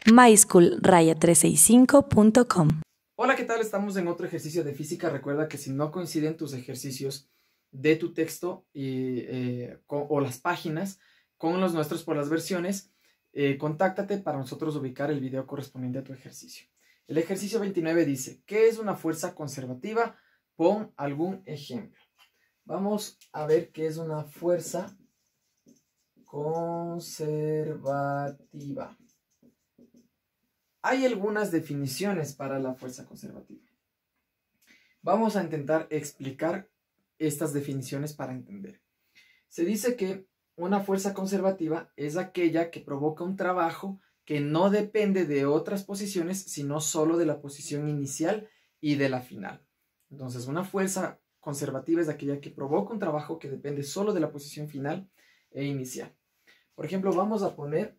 myschool-365.com. Hola, ¿qué tal? Estamos en otro ejercicio de física. Recuerda que si no coinciden tus ejercicios de tu texto o las páginas con los nuestros por las versiones, contáctate para nosotros ubicar el video correspondiente a tu ejercicio. El ejercicio 29 dice, ¿qué es una fuerza conservativa? Pon algún ejemplo. Vamos a ver qué es una fuerza conservativa. Hay algunas definiciones para la fuerza conservativa. Vamos a intentar explicar estas definiciones para entender. Se dice que una fuerza conservativa es aquella que provoca un trabajo que no depende de otras posiciones, sino solo de la posición inicial y de la final. Entonces, una fuerza conservativa es aquella que provoca un trabajo que depende solo de la posición final e inicial. Por ejemplo, vamos a poner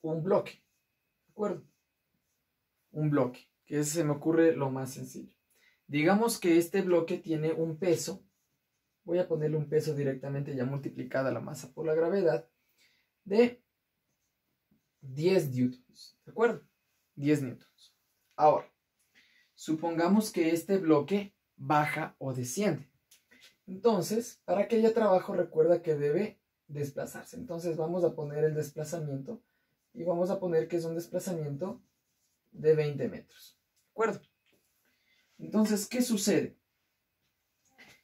un bloque. ¿De acuerdo? Un bloque, que se me ocurre lo más sencillo. Digamos que este bloque tiene un peso. Voy a ponerle un peso directamente ya multiplicada la masa por la gravedad de 10 newtons. ¿De acuerdo? 10 newtons. Ahora, supongamos que este bloque baja o desciende. Entonces, para que haya trabajo, recuerda que debe desplazarse. Entonces, vamos a poner el desplazamiento y vamos a poner que es un desplazamiento de 20 metros. ¿De acuerdo? Entonces, ¿qué sucede?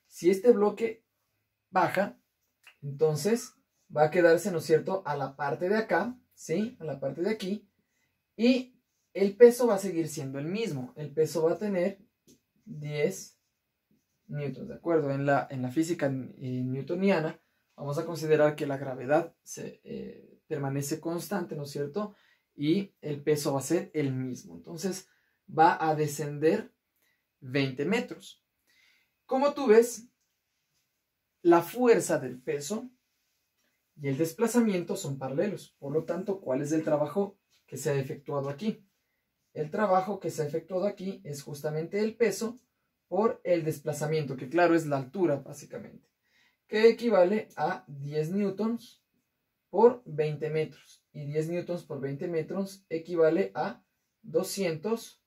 Si este bloque baja, entonces va a quedarse, ¿no es cierto?, a la parte de acá, ¿sí? A la parte de aquí. Y el peso va a seguir siendo el mismo. El peso va a tener 10 newtons, ¿de acuerdo? En la física newtoniana, vamos a considerar que la gravedad permanece constante, ¿no es cierto?, y el peso va a ser el mismo. Entonces va a descender 20 metros. Como tú ves, la fuerza del peso y el desplazamiento son paralelos. Por lo tanto, ¿cuál es el trabajo que se ha efectuado aquí? El trabajo que se ha efectuado aquí es justamente el peso por el desplazamiento, que claro es la altura básicamente, que equivale a 10 newtons por 20 metros. Y 10 newtons por 20 metros equivale a 200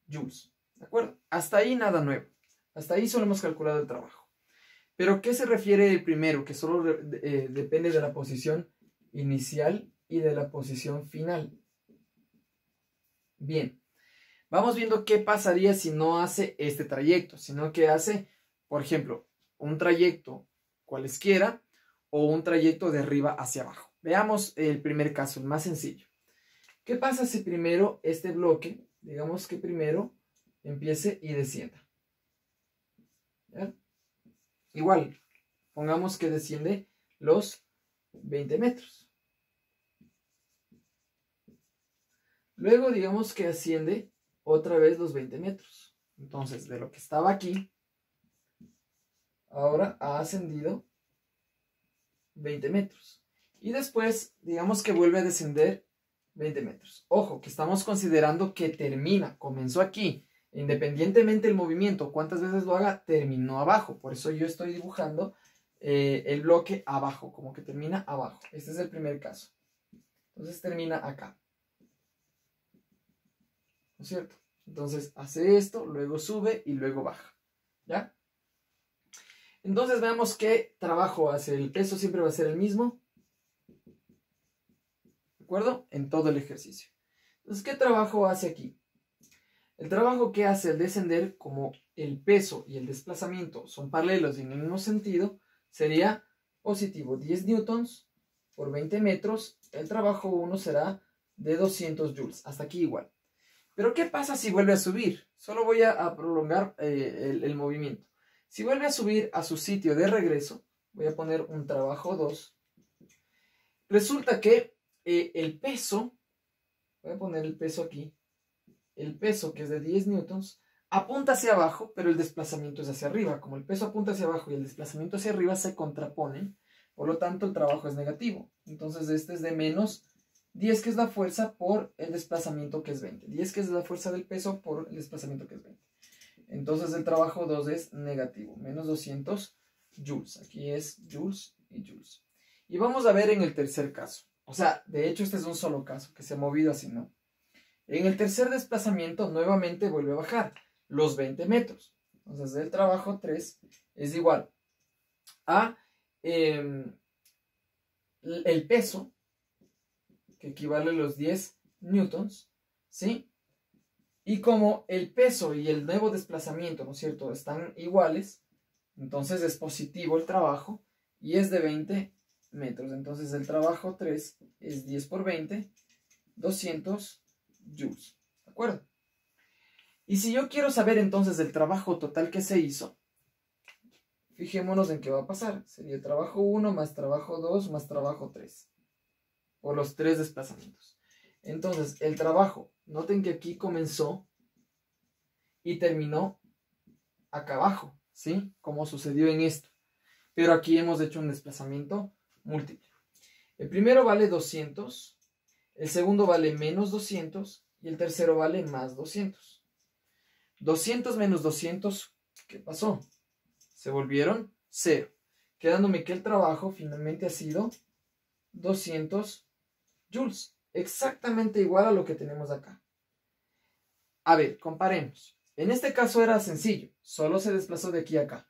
joules. ¿De acuerdo? Hasta ahí nada nuevo. Hasta ahí solo hemos calculado el trabajo. Pero ¿qué se refiere el primero? Que solo depende de la posición inicial y de la posición final. Bien. Vamos viendo qué pasaría si no hace este trayecto, sino que hace, por ejemplo, un trayecto cualesquiera o un trayecto de arriba hacia abajo. Veamos el primer caso, el más sencillo. ¿Qué pasa si primero este bloque, digamos que primero empiece y descienda? ¿Ya? Igual, pongamos que desciende los 20 metros. Luego digamos que asciende otra vez los 20 metros. Entonces, de lo que estaba aquí, ahora ha ascendido 20 metros. Y después, digamos que vuelve a descender 20 metros. Ojo, que estamos considerando que termina, comenzó aquí. Independientemente del movimiento, cuántas veces lo haga, terminó abajo. Por eso yo estoy dibujando el bloque abajo, como que termina abajo. Este es el primer caso. Entonces termina acá. ¿No es cierto? Entonces hace esto, luego sube y luego baja. ¿Ya? Entonces veamos qué trabajo hace. El peso siempre va a ser el mismo. ¿De acuerdo? En todo el ejercicio. Entonces, ¿qué trabajo hace aquí? El trabajo que hace el descender, como el peso y el desplazamiento son paralelos y en el mismo sentido, sería positivo 10 newtons por 20 metros. El trabajo 1 será de 200 joules. Hasta aquí igual. Pero ¿qué pasa si vuelve a subir? Solo voy a prolongar el movimiento. Si vuelve a subir a su sitio de regreso, voy a poner un trabajo 2. Resulta que el peso, voy a poner el peso aquí, el peso que es de 10 newtons, apunta hacia abajo, pero el desplazamiento es hacia arriba. Como el peso apunta hacia abajo y el desplazamiento hacia arriba se contraponen, por lo tanto el trabajo es negativo. Entonces este es de menos 10, que es la fuerza, por el desplazamiento, que es 20. 10, que es la fuerza del peso, por el desplazamiento, que es 20. Entonces el trabajo 2 es negativo, menos 200 joules. Aquí es joules y joules. Y vamos a ver en el tercer caso. O sea, de hecho este es un solo caso, que se ha movido así, ¿no? En el tercer desplazamiento nuevamente vuelve a bajar los 20 metros. Entonces el trabajo 3 es igual a el peso, que equivale a los 10 newtons, ¿sí? Y como el peso y el nuevo desplazamiento, ¿no es cierto?, están iguales, entonces es positivo el trabajo y es de 20 metros. Entonces el trabajo 3 es 10 por 20, 200 joules. ¿De acuerdo? Y si yo quiero saber entonces el trabajo total que se hizo, fijémonos en qué va a pasar. Sería trabajo 1 más trabajo 2 más trabajo 3. Por los 3 desplazamientos. Entonces, el trabajo, noten que aquí comenzó y terminó acá abajo, ¿sí? Como sucedió en esto. Pero aquí hemos hecho un desplazamiento múltiple. El primero vale 200, el segundo vale menos 200 y el tercero vale más 200. 200 menos 200, ¿qué pasó? Se volvieron 0, quedándome que el trabajo finalmente ha sido 200 joules, exactamente igual a lo que tenemos acá. A ver, comparemos. En este caso era sencillo, solo se desplazó de aquí a acá.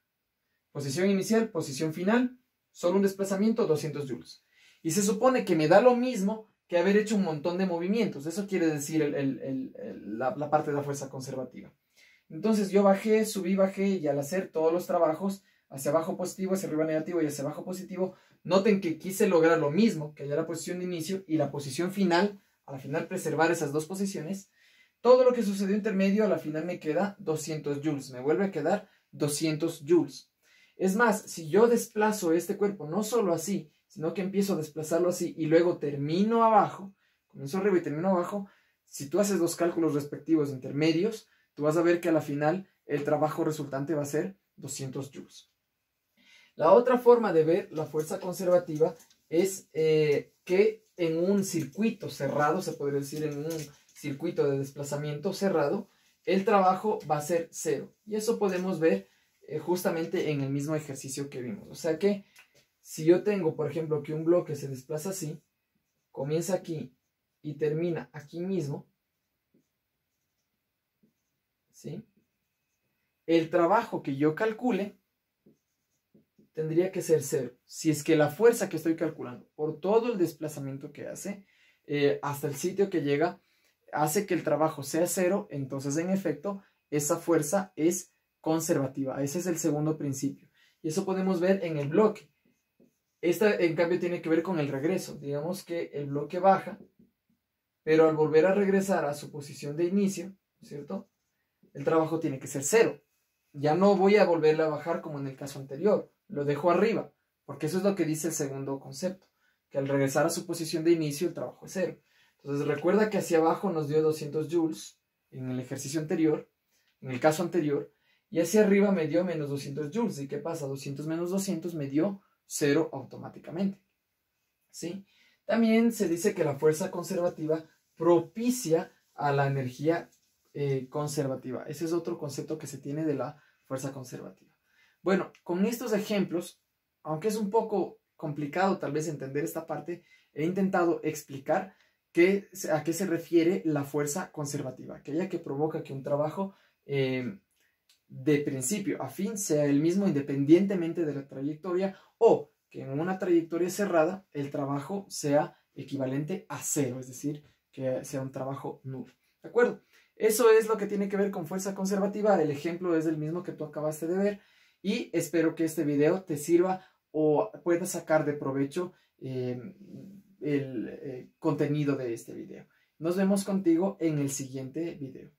Posición inicial, posición final, solo un desplazamiento, 200 joules. Y se supone que me da lo mismo que haber hecho un montón de movimientos. Eso quiere decir la parte de la fuerza conservativa. Entonces yo bajé, subí, bajé, y al hacer todos los trabajos, hacia abajo positivo, hacia arriba negativo y hacia abajo positivo, noten que quise lograr lo mismo, que haya la posición de inicio y la posición final, a la final preservar esas dos posiciones. Todo lo que sucedió intermedio, a la final me queda 200 joules, me vuelve a quedar 200 joules. Es más, si yo desplazo este cuerpo, no solo así, sino que empiezo a desplazarlo así y luego termino abajo, comienzo arriba y termino abajo, si tú haces los cálculos respectivos intermedios, tú vas a ver que a la final el trabajo resultante va a ser 200 joules. La otra forma de ver la fuerza conservativa es que en un circuito cerrado, se podría decir en un circuito de desplazamiento cerrado, el trabajo va a ser 0. Y eso podemos ver justamente en el mismo ejercicio que vimos. O sea que si yo tengo, por ejemplo, que un bloque se desplaza así, comienza aquí y termina aquí mismo, ¿sí? El trabajo que yo calcule tendría que ser 0. Si es que la fuerza que estoy calculando por todo el desplazamiento que hace hasta el sitio que llega hace que el trabajo sea 0, entonces en efecto esa fuerza es conservativa. Ese es el segundo principio. Y eso podemos ver en el bloque. Esta en cambio tiene que ver con el regreso. Digamos que el bloque baja, pero al volver a regresar a su posición de inicio, ¿cierto?, el trabajo tiene que ser 0. Ya no voy a volverle a bajar como en el caso anterior. Lo dejo arriba, porque eso es lo que dice el segundo concepto, que al regresar a su posición de inicio el trabajo es 0. Entonces recuerda que hacia abajo nos dio 200 joules en el ejercicio anterior, en el caso anterior, y hacia arriba me dio menos 200 joules. ¿Y qué pasa? 200 menos 200 me dio 0 automáticamente. ¿Sí? También se dice que la fuerza conservativa propicia a la energía conservativa. Ese es otro concepto que se tiene de la fuerza conservativa. Bueno, con estos ejemplos, aunque es un poco complicado tal vez entender esta parte, he intentado explicar a qué se refiere la fuerza conservativa, aquella que provoca que un trabajo de principio a fin sea el mismo independientemente de la trayectoria, o que en una trayectoria cerrada el trabajo sea equivalente a 0, es decir, que sea un trabajo nulo. ¿De acuerdo? Eso es lo que tiene que ver con fuerza conservativa. El ejemplo es el mismo que tú acabaste de ver y espero que este video te sirva o puedas sacar de provecho el contenido de este video. Nos vemos contigo en el siguiente video.